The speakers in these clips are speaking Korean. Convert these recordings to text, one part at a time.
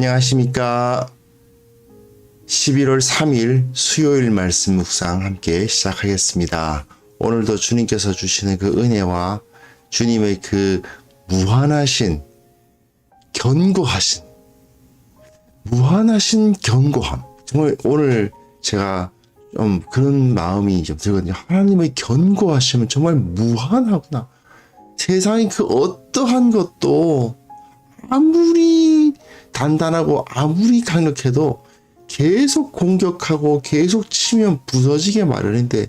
안녕하십니까. 11월 3일 수요일 말씀 묵상 함께 시작하겠습니다. 오늘도 주님께서 주시는 그 은혜와 주님의 그 무한하신 견고함. 정말 오늘 제가 좀 그런 마음이 좀 들거든요. 하나님의 견고하심은 정말 무한하구나. 세상의 그 어떠한 것도 아무리 단단하고 아무리 강력해도 계속 공격하고 계속 치면 부서지게 마련인데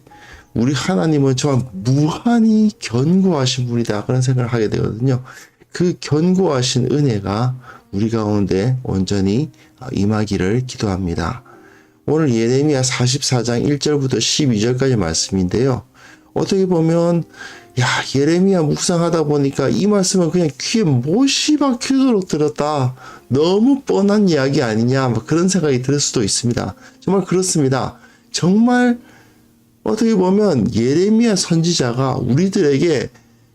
우리 하나님은 정말 무한히 견고하신 분이다, 그런 생각을 하게 되거든요. 그 견고하신 은혜가 우리 가운데 온전히 임하기를 기도합니다. 오늘 예레미야 44장 1절부터 12절까지 말씀인데요. 어떻게 보면 예레미야 묵상하다 보니까 이 말씀은 그냥 귀에 못이 박히도록 들었다, 너무 뻔한 이야기 아니냐, 그런 생각이 들 수도 있습니다. 정말 그렇습니다. 정말 어떻게 보면 예레미야 선지자가 우리들에게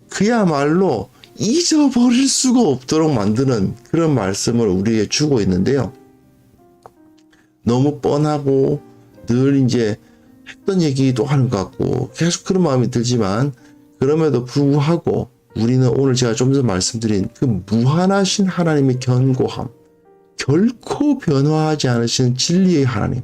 그야말로 잊어버릴 수가 없도록 만드는 그런 말씀을 우리에게 주고 있는데요. 너무 뻔하고 늘 이제 했던 얘기도 하는 것 같고 계속 그런 마음이 들지만, 그럼에도 불구하고 우리는 오늘 제가 좀 전에 말씀드린 그 무한하신 하나님의 견고함, 결코 변화하지 않으시는 진리의 하나님,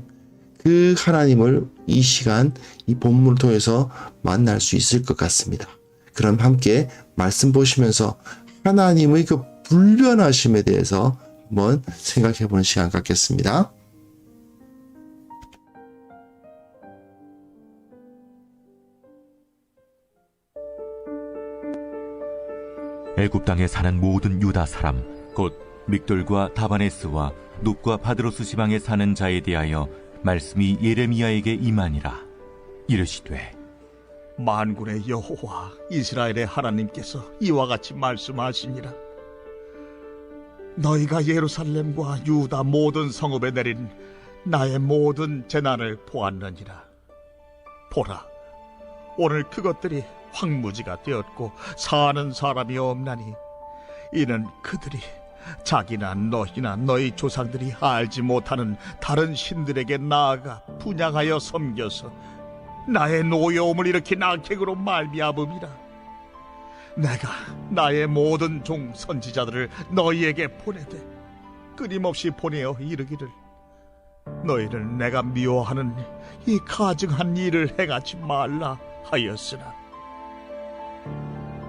그 하나님을 이 시간 이 본문을 통해서 만날 수 있을 것 같습니다. 그럼 함께 말씀 보시면서 하나님의 그 불변하심에 대해서 한번 생각해 보는 시간 갖겠습니다. 애굽 땅에 사는 모든 유다 사람 곧 믹돌과 다바네스와 눕과 바드로스 지방에 사는 자에 대하여 말씀이 예레미야에게 임하니라. 이르시되, 만군의 여호와 이스라엘의 하나님께서 이와 같이 말씀하시니라. 너희가 예루살렘과 유다 모든 성읍에 내린 나의 모든 재난을 보았느니라. 보라, 오늘 그것들이 황무지가 되었고 사는 사람이 없나니 이는 그들이 자기나 너희나 너희 조상들이 알지 못하는 다른 신들에게 나아가 분향하여 섬겨서 나의 노여움을 일으킨 악행으로 말미암음이라. 내가 나의 모든 종 선지자들을 너희에게 보내되 끊임없이 보내어 이르기를, 너희는 내가 미워하는 이 가증한 일을 행하지 말라 하였으나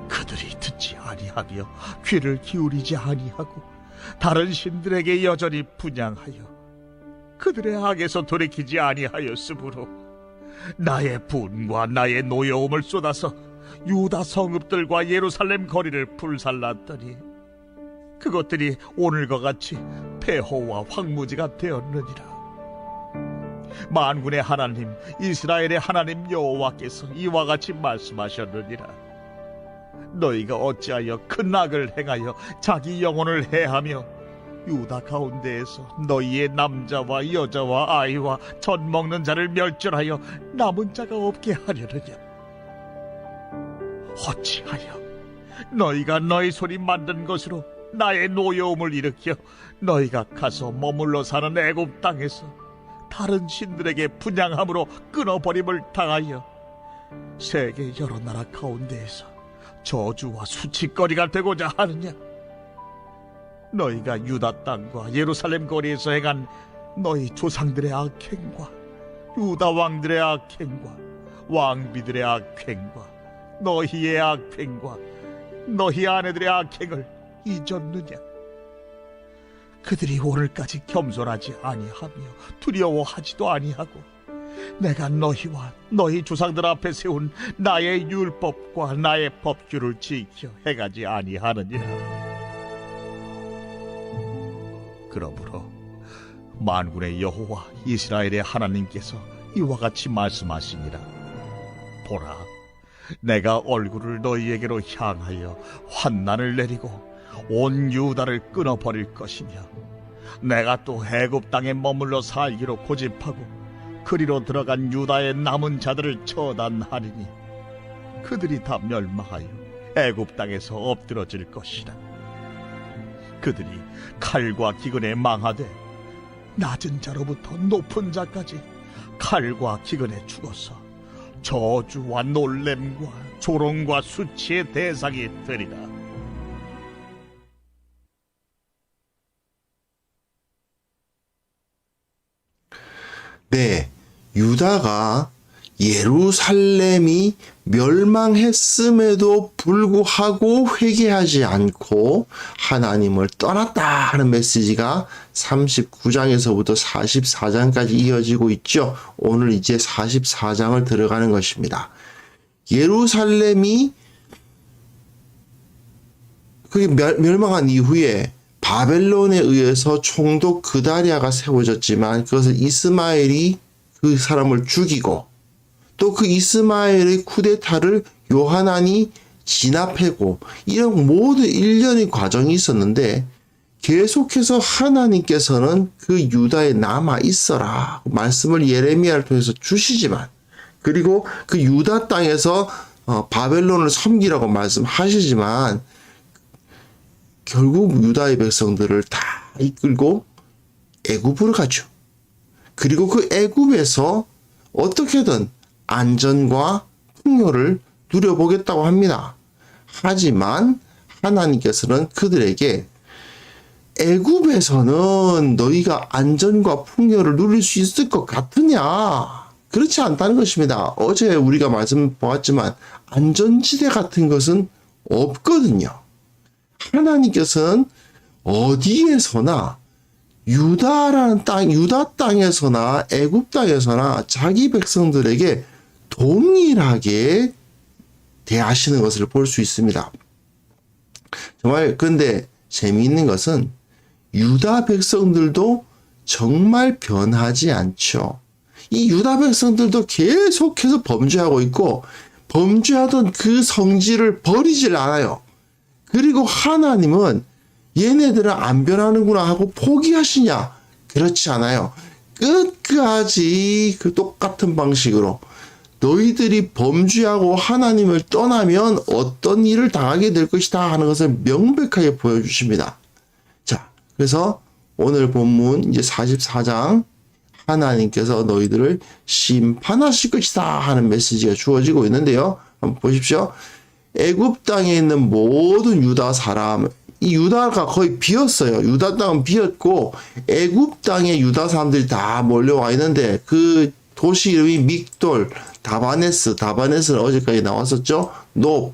그들이 듣지 아니하며 귀를 기울이지 아니하고 다른 신들에게 여전히 분향하여 그들의 악에서 돌이키지 아니하였으므로 나의 분과 나의 노여움을 쏟아서 유다 성읍들과 예루살렘 거리를 불살랐더니 그것들이 오늘과 같이 폐허와 황무지가 되었느니라. 만군의 하나님 이스라엘의 하나님 여호와께서 이와 같이 말씀하셨느니라. 너희가 어찌하여 큰 악을 행하여 자기 영혼을 해하며 유다 가운데에서 너희의 남자와 여자와 아이와 젖 먹는 자를 멸절하여 남은 자가 없게 하려느냐? 어찌하여 너희가 너희 손이 만든 것으로 나의 노여움을 일으켜 너희가 가서 머물러 사는 애굽 땅에서 다른 신들에게 분향함으로 끊어버림을 당하여 세계 여러 나라 가운데에서 저주와 수치거리가 되고자 하느냐? 너희가 유다 땅과 예루살렘 거리에서 행한 너희 조상들의 악행과 유다 왕들의 악행과 왕비들의 악행과 너희의 악행과 너희 아내들의 악행을 잊었느냐? 그들이 오늘까지 겸손하지 아니하며 두려워하지도 아니하고 내가 너희와 너희 조상들 앞에 세운 나의 율법과 나의 법규를 지켜 행하지 아니하느니라. 그러므로 만군의 여호와 이스라엘의 하나님께서 이와 같이 말씀하시니라. 보라, 내가 얼굴을 너희에게로 향하여 환난을 내리고 온 유다를 끊어버릴 것이며 내가 또 애굽 땅에 머물러 살기로 고집하고 그리로 들어간 유다의 남은 자들을 처단하리니 그들이 다 멸망하여 애굽 땅에서 엎드러질 것이라. 그들이 칼과 기근에 망하되 낮은 자로부터 높은 자까지 칼과 기근에 죽어서 저주와 놀램과 조롱과 수치의 대상이 되리라. 네, 유다가 예루살렘이 멸망했음에도 불구하고 회개하지 않고 하나님을 떠났다 하는 메시지가 39장에서부터 44장까지 이어지고 있죠. 오늘 이제 44장을 들어가는 것입니다. 예루살렘이 그게 멸망한 이후에 바벨론에 의해서 총독 그다리아가 세워졌지만 그것을 이스마엘이 그 사람을 죽이고 또 그 이스마엘의 쿠데타를 요하난이 진압하고 이런 모든 일련의 과정이 있었는데 계속해서 하나님께서는 그 유다에 남아 있어라 말씀을 예레미야를 통해서 주시지만 그리고 그 유다 땅에서 바벨론을 섬기라고 말씀하시지만 결국 유다의 백성들을 다 이끌고 애굽으로 가죠. 그리고 그 애굽에서 어떻게든 안전과 풍요를 누려보겠다고 합니다. 하지만 하나님께서는 그들에게 애굽에서는 너희가 안전과 풍요를 누릴 수 있을 것 같으냐? 그렇지 않다는 것입니다. 어제 우리가 말씀 보았지만 안전지대 같은 것은 없거든요. 하나님께서는 어디에서나 유다라는 땅, 유다 땅에서나 애굽 땅에서나 자기 백성들에게 동일하게 대하시는 것을 볼 수 있습니다. 정말 근데 재미있는 것은 유다 백성들도 정말 변하지 않죠. 이 유다 백성들도 계속해서 범죄하고 있고 범죄하던 그 성질을 버리질 않아요. 그리고 하나님은 얘네들은 안 변하는구나 하고 포기하시냐? 그렇지 않아요. 끝까지 그 똑같은 방식으로 너희들이 범죄하고 하나님을 떠나면 어떤 일을 당하게 될 것이다 하는 것을 명백하게 보여주십니다. 자, 그래서 오늘 본문 이제 44장 하나님께서 너희들을 심판하실 것이다 하는 메시지가 주어지고 있는데요. 한번 보십시오. 애굽 땅에 있는 모든 유다 사람, 이 유다가 거의 비었어요. 유다 땅은 비었고 애굽 땅에 유다 사람들이 다 몰려와 있는데 그 도시 이름이 믹돌, 다바네스는 어제까지 나왔었죠. 높,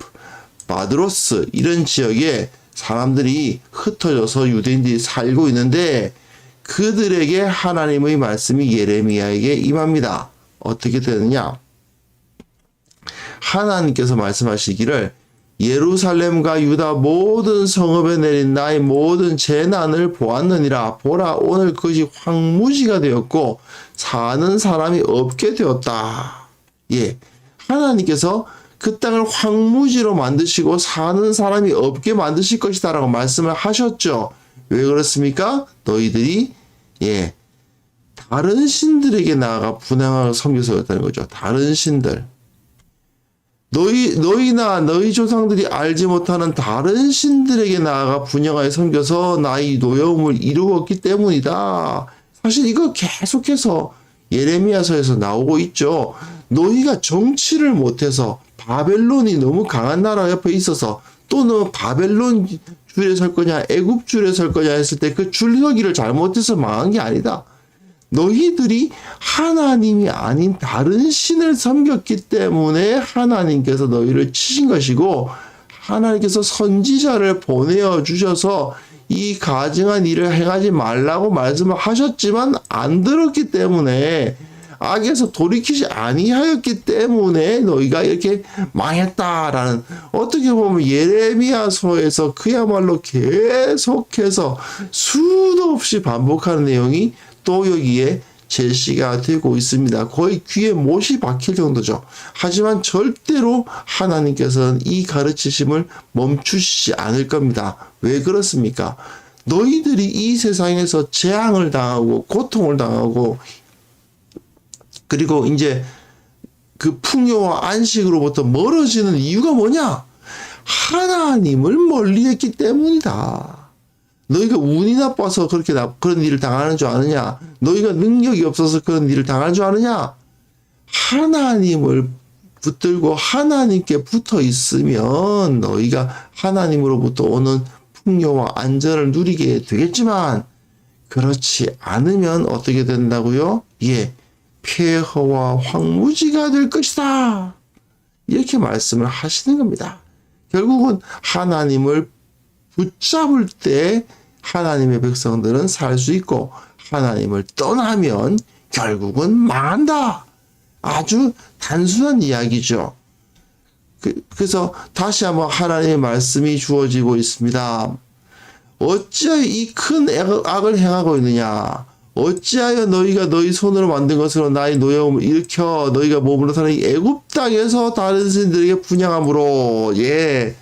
바드로스 이런 지역에 사람들이 흩어져서 유대인들이 살고 있는데 그들에게 하나님의 말씀이 예레미야에게 임합니다. 어떻게 되느냐? 하나님께서 말씀하시기를 예루살렘과 유다 모든 성읍에 내린 나의 모든 재난을 보았느니라. 보라, 오늘 그것이 황무지가 되었고 사는 사람이 없게 되었다. 예, 하나님께서 그 땅을 황무지로 만드시고 사는 사람이 없게 만드실 것이다 라고 말씀을 하셨죠. 왜 그렇습니까? 너희들이 다른 신들에게 나아가 분향하고 섬겨서였다는 거죠. 다른 신들. 너희나 너희 조상들이 알지 못하는 다른 신들에게 나아가 분향하여 섬겨서 나의 노여움을 이루었기 때문이다. 사실 이거 계속해서 예레미야서에서 나오고 있죠. 너희가 정치를 못해서 바벨론이 너무 강한 나라 옆에 있어서 또 너 바벨론 줄에 설 거냐 애굽 줄에 설 거냐 했을 때 그 줄서기를 잘못해서 망한 게 아니다. 너희들이 하나님이 아닌 다른 신을 섬겼기 때문에 하나님께서 너희를 치신 것이고 하나님께서 선지자를 보내어 주셔서 이 가증한 일을 행하지 말라고 말씀을 하셨지만 안 들었기 때문에 악에서 돌이키지 아니하였기 때문에 너희가 이렇게 망했다라는 어떻게 보면 예레미야서에서 그야말로 계속해서 수도 없이 반복하는 내용이 또 여기에 제시가 되고 있습니다. 거의 귀에 못이 박힐 정도죠. 하지만 절대로 하나님께서는 이 가르치심을 멈추시지 않을 겁니다. 왜 그렇습니까? 너희들이 이 세상에서 재앙을 당하고 고통을 당하고 그리고 이제 그 풍요와 안식으로부터 멀어지는 이유가 뭐냐? 하나님을 멀리했기 때문이다. 너희가 운이 나빠서 그렇게 그런 일을 당하는 줄 아느냐? 너희가 능력이 없어서 그런 일을 당하는 줄 아느냐? 하나님을 붙들고 하나님께 붙어 있으면 너희가 하나님으로부터 오는 풍요와 안전을 누리게 되겠지만 그렇지 않으면 어떻게 된다고요? 예, 폐허와 황무지가 될 것이다. 이렇게 말씀을 하시는 겁니다. 결국은 하나님을 붙잡을 때 하나님의 백성들은 살 수 있고 하나님을 떠나면 결국은 망한다. 아주 단순한 이야기죠. 그래서 다시 한번 하나님의 말씀이 주어지고 있습니다. 어찌하여 이 큰 악을 행하고 있느냐? 어찌하여 너희가 너희 손으로 만든 것으로 나의 노여움을 일으켜 너희가 머물러 사는 이 애굽 땅에서 다른 신들에게 분향함으로. 예,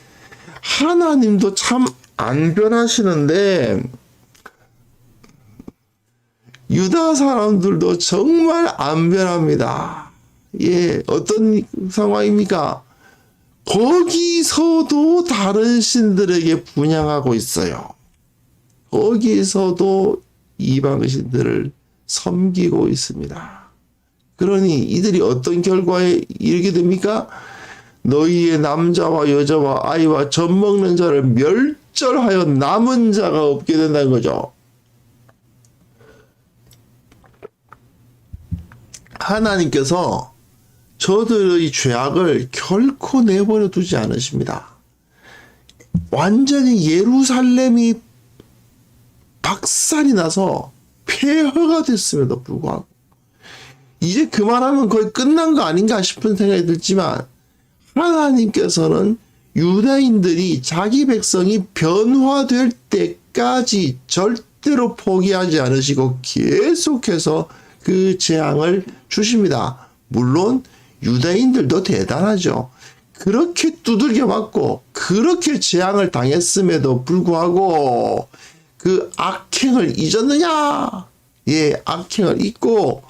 하나님도 참 안 변하시는데 유다 사람들도 정말 안 변합니다. 예, 어떤 상황입니까? 거기서도 다른 신들에게 분향하고 있어요. 거기서도 이방신들을 섬기고 있습니다. 그러니 이들이 어떤 결과에 이르게 됩니까? 너희의 남자와 여자와 아이와 젖 먹는 자를 멸절하여 남은 자가 없게 된다는 거죠. 하나님께서 저들의 죄악을 결코 내버려 두지 않으십니다. 완전히 예루살렘이 박살이 나서 폐허가 됐음에도 불구하고 이제 그만하면 거의 끝난 거 아닌가 싶은 생각이 들지만 하나님께서는 유다인들이 자기 백성이 변화될 때까지 절대로 포기하지 않으시고 계속해서 그 재앙을 주십니다. 물론 유다인들도 대단하죠. 그렇게 두들겨 맞고 그렇게 재앙을 당했음에도 불구하고 그 악행을 잊었느냐? 예, 악행을 잊고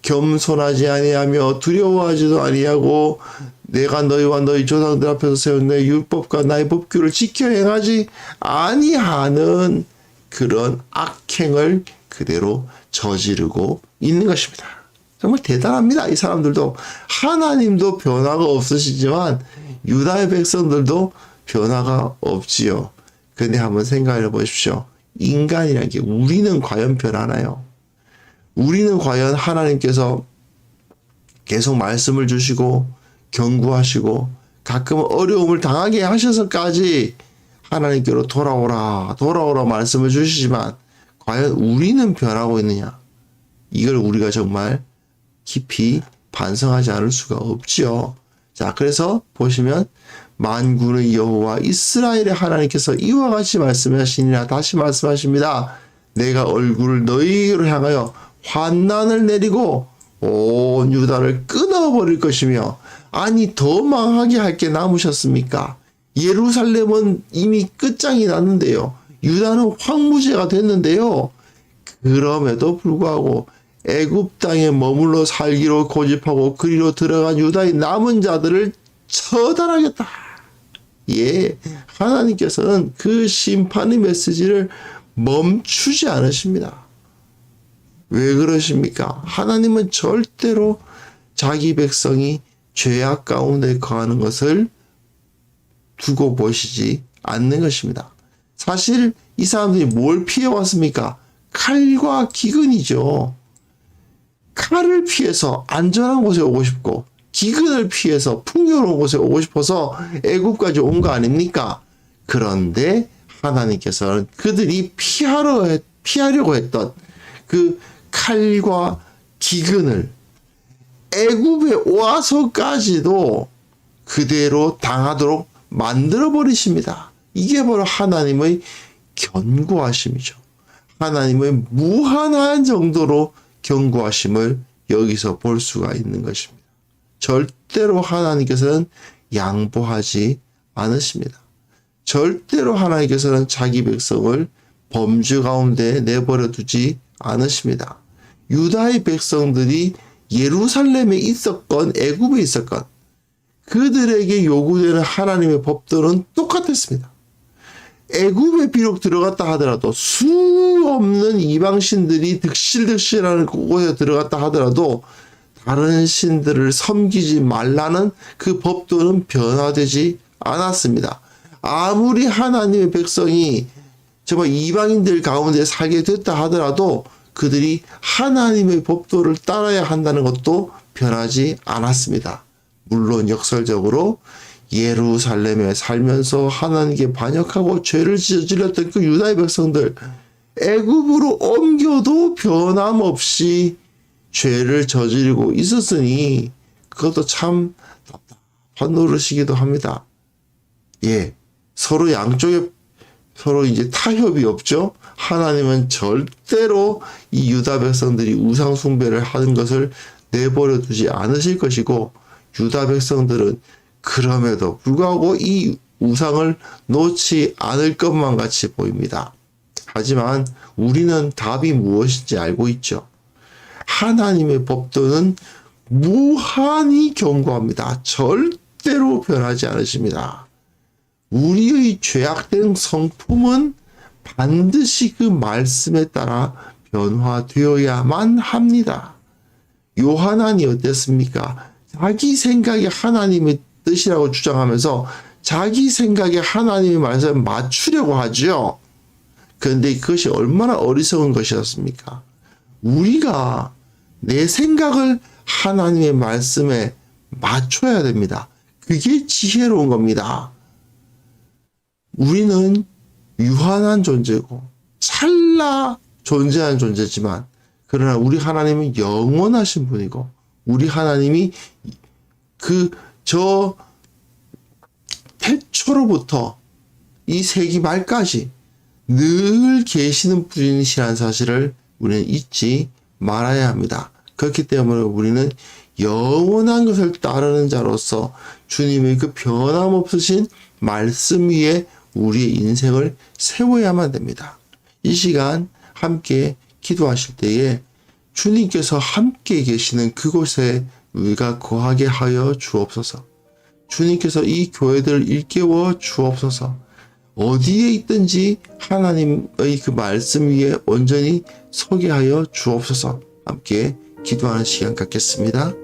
겸손하지 아니하며 두려워하지도 아니하고 내가 너희와 너희 조상들 앞에서 세운 내 율법과 나의 법규를 지켜 행하지 아니하는 그런 악행을 그대로 저지르고 있는 것입니다. 정말 대단합니다. 이 사람들도. 하나님도 변화가 없으시지만 유다의 백성들도 변화가 없지요. 근데 한번 생각해 보십시오. 인간이라는 게 우리는 과연 변하나요? 우리는 과연 하나님께서 계속 말씀을 주시고 경고하시고 가끔은 어려움을 당하게 하셔서까지 하나님께로 돌아오라 말씀을 주시지만 과연 우리는 변하고 있느냐? 이걸 우리가 정말 깊이 반성하지 않을 수가 없지요. 자, 그래서 보시면 만군의 여호와 이스라엘의 하나님께서 이와 같이 말씀하시니라. 다시 말씀하십니다. 내가 얼굴을 너희로 향하여 환난을 내리고 온 유다를 끊어버릴 것이며. 아니, 더 망하게 할 게 남으셨습니까? 예루살렘은 이미 끝장이 났는데요. 유다는 황무지가 됐는데요. 그럼에도 불구하고 애굽 땅에 머물러 살기로 고집하고 그리로 들어간 유다의 남은 자들을 처단하겠다. 예, 하나님께서는 그 심판의 메시지를 멈추지 않으십니다. 왜 그러십니까? 하나님은 절대로 자기 백성이 죄악 가운데 거하는 것을 두고 보시지 않는 것입니다. 사실 이 사람들이 뭘 피해왔습니까? 칼과 기근이죠. 칼을 피해서 안전한 곳에 오고 싶고 기근을 피해서 풍요로운 곳에 오고 싶어서 애굽까지 온 거 아닙니까? 그런데 하나님께서는 그들이 피하려고 했던 그 칼과 기근을 애굽에 와서까지도 그대로 당하도록 만들어 버리십니다. 이게 바로 하나님의 견고하심이죠. 하나님의 무한한 정도로 견고하심을 여기서 볼 수가 있는 것입니다. 절대로 하나님께서는 양보하지 않으십니다. 절대로 하나님께서는 자기 백성을 범죄 가운데 내버려 두지 않으십니다. 유다의 백성들이 예루살렘에 있었건 애굽에 있었건 그들에게 요구되는 하나님의 법들은 똑같았습니다. 애굽에 비록 들어갔다 하더라도 수 없는 이방신들이 득실득실하는 그곳에 들어갔다 하더라도 다른 신들을 섬기지 말라는 그 법도는 변화되지 않았습니다. 아무리 하나님의 백성이 정말 이방인들 가운데 살게 됐다 하더라도 그들이 하나님의 법도를 따라야 한다는 것도 변하지 않았습니다. 물론 역설적으로 예루살렘에 살면서 하나님께 반역하고 죄를 저질렀던 그 유다의 백성들 애굽으로 옮겨도 변함없이 죄를 저지르고 있었으니 그것도 참 답답한 노릇이기도 합니다. 예, 서로 양쪽에 서로 이제 타협이 없죠. 하나님은 절대로 이 유다 백성들이 우상 숭배를 하는 것을 내버려 두지 않으실 것이고 유다 백성들은 그럼에도 불구하고 이 우상을 놓지 않을 것만 같이 보입니다. 하지만 우리는 답이 무엇인지 알고 있죠. 하나님의 법도는 무한히 견고합니다. 절대로 변하지 않으십니다. 우리의 죄악된 성품은 반드시 그 말씀에 따라 변화되어야만 합니다. 요한안이 어땠습니까? 자기 생각이 하나님의 뜻이라고 주장하면서 자기 생각에 하나님의 말씀을 맞추려고 하죠. 그런데 그것이 얼마나 어리석은 것이었습니까? 우리가 내 생각을 하나님의 말씀에 맞춰야 됩니다. 그게 지혜로운 겁니다. 우리는 유한한 존재고 찰나 존재한 존재지만 그러나 우리 하나님은 영원하신 분이고 우리 하나님이 저 태초로부터 이 세기 말까지 늘 계시는 분이시라는 사실을 우리는 잊지 말아야 합니다. 그렇기 때문에 우리는 영원한 것을 따르는 자로서 주님의 그 변함없으신 말씀 위에 우리의 인생을 세워야만 됩니다. 이 시간 함께 기도하실 때에 주님께서 함께 계시는 그곳에 우리가 거하게 하여 주옵소서. 주님께서 이 교회들을 일깨워 주옵소서. 어디에 있든지 하나님의 그 말씀 위에 온전히 서게 하여 주옵소서. 함께 기도하는 시간 갖겠습니다.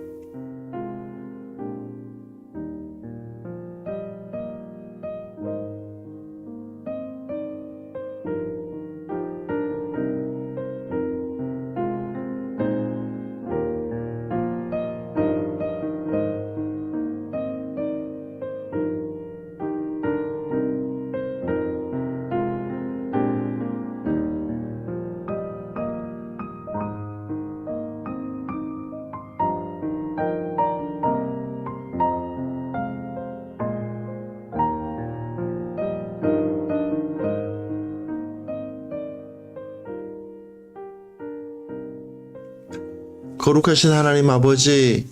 거룩하신 하나님 아버지,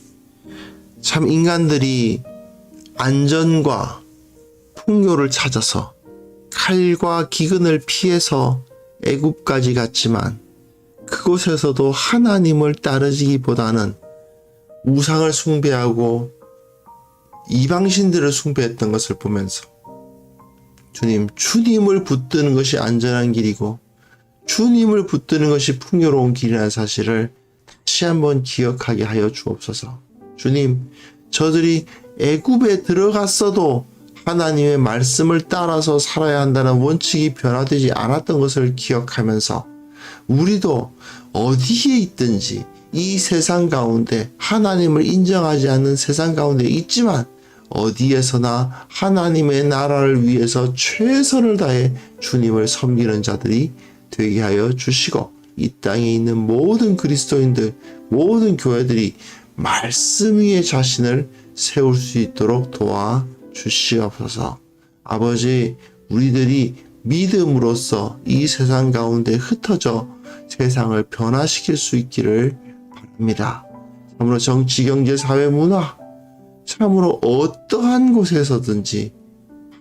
참 인간들이 안전과 풍요를 찾아서 칼과 기근을 피해서 애굽까지 갔지만 그곳에서도 하나님을 따르기보다는 우상을 숭배하고 이방신들을 숭배했던 것을 보면서 주님을 붙드는 것이 안전한 길이고 주님을 붙드는 것이 풍요로운 길이라는 사실을 다시 한번 기억하게 하여 주옵소서. 주님, 저들이 애굽에 들어갔어도 하나님의 말씀을 따라서 살아야 한다는 원칙이 변화되지 않았던 것을 기억하면서 우리도 어디에 있든지 이 세상 가운데 하나님을 인정하지 않는 세상 가운데 있지만 어디에서나 하나님의 나라를 위해서 최선을 다해 주님을 섬기는 자들이 되게 하여 주시고 이 땅에 있는 모든 그리스도인들, 모든 교회들이 말씀 위에 자신을 세울 수 있도록 도와 주시옵소서. 아버지, 우리들이 믿음으로써 이 세상 가운데 흩어져 세상을 변화시킬 수 있기를 바랍니다. 참으로 정치, 경제, 사회, 문화, 참으로 어떠한 곳에서든지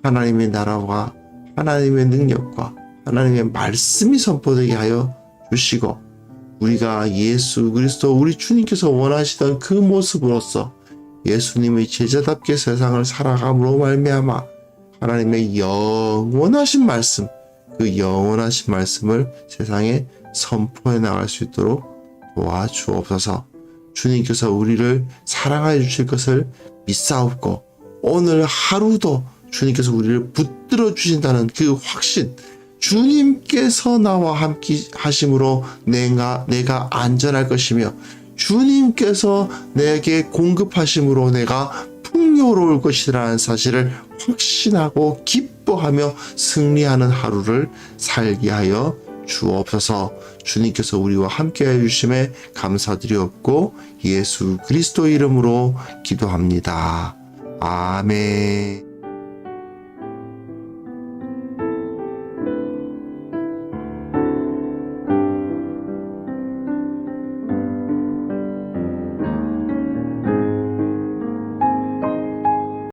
하나님의 나라와 하나님의 능력과 하나님의 말씀이 선포되게 하여 주시고 우리가 예수 그리스도 우리 주님께서 원하시던 그 모습으로서 예수님의 제자답게 세상을 살아감으로 말미암아 하나님의 영원하신 말씀, 그 영원하신 말씀을 세상에 선포해 나갈 수 있도록 도와주옵소서. 주님께서 우리를 사랑하여 주실 것을 믿사옵고 오늘 하루도 주님께서 우리를 붙들어 주신다는 그 확신, 주님께서 나와 함께 하심으로 내가 안전할 것이며 주님께서 내게 공급하심으로 내가 풍요로울 것이라는 사실을 확신하고 기뻐하며 승리하는 하루를 살게 하여 주옵소서. 주님께서 우리와 함께하여 주심에 감사드리옵고 예수 그리스도 이름으로 기도합니다. 아멘.